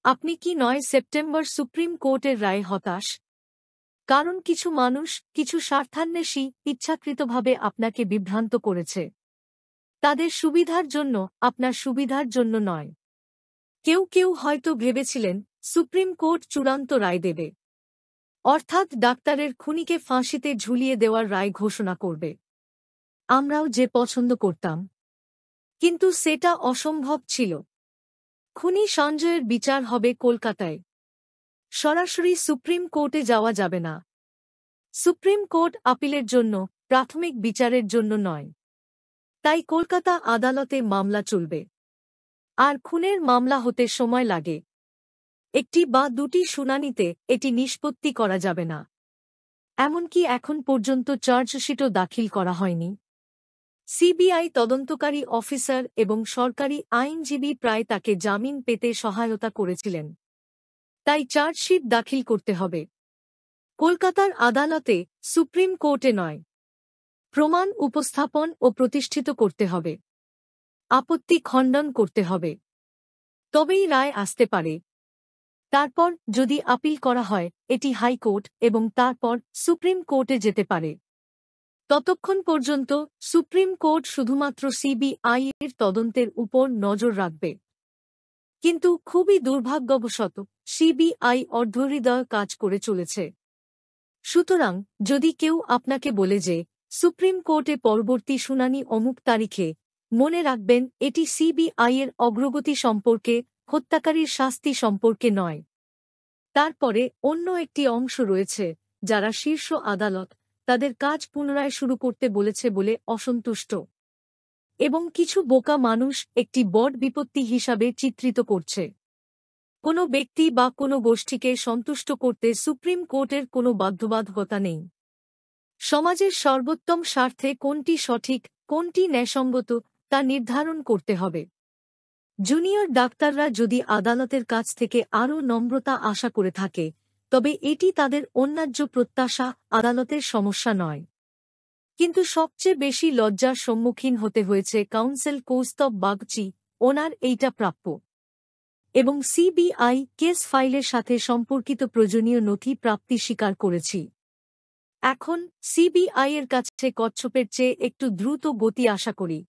আপনি কি ৯ September supreme কোর্টের রায়ে হতাশ? কারণ কিছু মানুষ, কিছু স্বার্থান্বেষী ইচ্ছাকৃতভাবে আপনাকে বিভ্রান্ত করেছে। তাদের সুবিধার জন্য, আপনার সুবিধার জন্য নয়। কেউ কেউ হয়তো ভেবেছিলেন সুপ্রিম কোর্ট চূড়ান্ত রায় দেবে, অর্থাৎ ডাক্তারের খুনিকে ফাঁসিতে ঝুলিয়ে দেওয়ার রায় ঘোষণা করবে। আমরাও যে পছন্দ করতাম, কিন্তু সেটা অসম্ভব ছিল। খুনি সঞ্জয়ের বিচার হবে কলকাতায়। সরাসরি সুপ্রিম কোর্টে যাওয়া যাবে না। সুপ্রিম কোর্ট আপিলের জন্য, প্রাথমিক বিচারের জন্য নয়। তাই কলকাতা আদালতে মামলা চলবে। আর খুনের মামলা হতে সময় লাগে। একটি বা দুটি শুনানিতে এটি নিষ্পত্তি করা যাবে না। এমনকি এখন পর্যন্ত চার্জশিটও দাখিল করা হয়নি। সিবিআই তদন্তকারী অফিসার এবং সরকারি আইনজীবী প্রায় তাকে জামিন পেতে সহায়তা করেছিলেন। তাই চার্জশিট দাখিল করতে হবে কলকাতার আদালতে, সুপ্রিম কোর্টে নয়। প্রমাণ উপস্থাপন ও প্রতিষ্ঠিত করতে হবে। আপত্তি খণ্ডন করতে হবে। তবেই রায় আসতে পারে। তারপর যদি আপিল করা হয়, এটি হাইকোর্ট এবং তারপর সুপ্রিম কোর্টে যেতে পারে। ততক্ষণ পর্যন্ত সুপ্রিম কোর্ট শুধুমাত্র সিবিআই এর তদন্তের উপর নজর রাখবে। কিন্তু খুবই দুর্ভাগ্যবশত সিবিআই অর্ধহৃদয় কাজ করে চলেছে। সুতরাং যদি কেউ আপনাকে বলে যে সুপ্রিম কোর্টে পরবর্তী শুনানি অমুক তারিখে, মনে রাখবেন এটি সিবিআইয়ের অগ্রগতি সম্পর্কে, হত্যাকারীর শাস্তি সম্পর্কে নয়। তারপরে অন্য একটি অংশ রয়েছে যারা শীর্ষ আদালত তাদের কাজ পুনরায় শুরু করতে বলেছে বলে অসন্তুষ্ট, এবং কিছু বোকা মানুষ একটি বড় বিপত্তি হিসাবে চিত্রিত করছে। কোনো ব্যক্তি বা কোনো গোষ্ঠীকে সন্তুষ্ট করতে সুপ্রিম কোর্টের কোনো বাধ্যবাধকতা নেই। সমাজের সর্বোত্তম স্বার্থে কোনটি সঠিক, কোনটি ন্যায়সঙ্গত, তা নির্ধারণ করতে হবে। জুনিয়র ডাক্তাররা যদি আদালতের কাছ থেকে আরও নম্রতা আশা করে থাকে, তবে এটি তাদের অন্যায্য প্রত্যাশা, আদালতের সমস্যা নয়। কিন্তু সবচেয়ে বেশি লজ্জার সম্মুখীন হতে হয়েছে কাউন্সিল কৌস্তব বাগচি, ওনার এইটা প্রাপ্য। এবং সিবিআই কেস ফাইলের সাথে সম্পর্কিত প্রয়োজনীয় নথি প্রাপ্তি স্বীকার করেছি। এখন সিবিআইয়ের কাছে কচ্ছপের চেয়ে একটু দ্রুত গতি আশা করি।